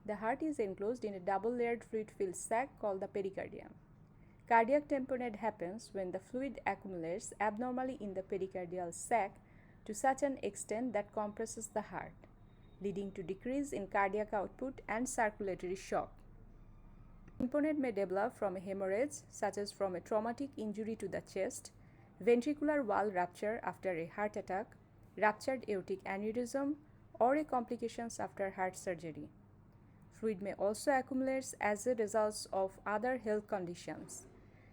The heart is enclosed in a double-layered fluid-filled sac called the pericardium. Cardiac tamponade happens when the fluid accumulates abnormally in the pericardial sac to such an extent that compresses the heart, leading to decrease in cardiac output and circulatory shock. Tamponade may develop from a hemorrhage, such as from a traumatic injury to the chest, ventricular wall rupture after a heart attack, ruptured aortic aneurysm, or a complications after heart surgery. Fluid may also accumulate as a result of other health conditions,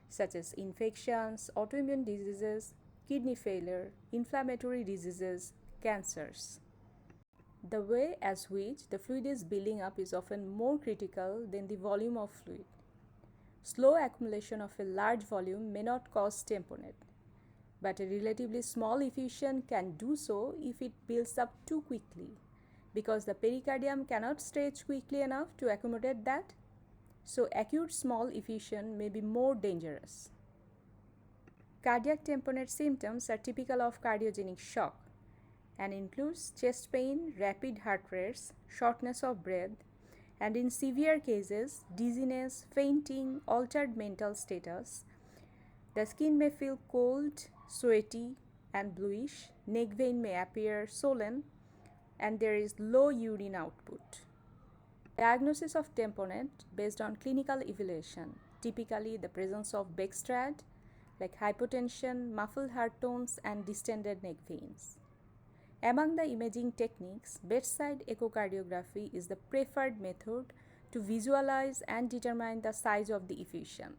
such as infections, autoimmune diseases, kidney failure, inflammatory diseases, cancers. The way as which the fluid is building up is often more critical than the volume of fluid. Slow accumulation of a large volume may not cause tamponade, but a relatively small effusion can do so if it builds up too quickly, because the pericardium cannot stretch quickly enough to accommodate that. So acute small effusion may be more dangerous. Cardiac tamponade symptoms are typical of cardiogenic shock and includes chest pain, rapid heart rates, shortness of breath, and in severe cases, dizziness, fainting, altered mental status. The skin may feel cold, sweaty, and bluish. Neck vein may appear swollen, and there is low urine output. Diagnosis of tamponade based on clinical evaluation, typically the presence of Bechstead, like hypotension, muffled heart tones, and distended neck veins. Among the imaging techniques, bedside echocardiography is the preferred method to visualize and determine the size of the effusion.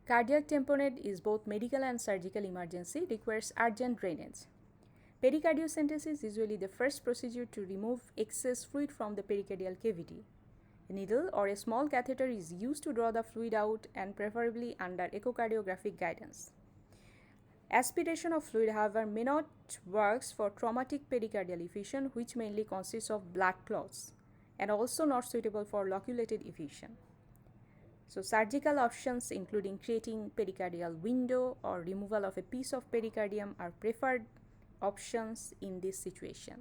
Cardiac tamponade is both medical and surgical emergency, requires urgent drainage. Pericardiocentesis is usually the first procedure to remove excess fluid from the pericardial cavity. A needle or a small catheter is used to draw the fluid out, and preferably under echocardiographic guidance. Aspiration of fluid, however, may not work for traumatic pericardial effusion, which mainly consists of blood clots, and also not suitable for loculated effusion. So surgical options including creating pericardial window or removal of a piece of pericardium are preferred options in this situation.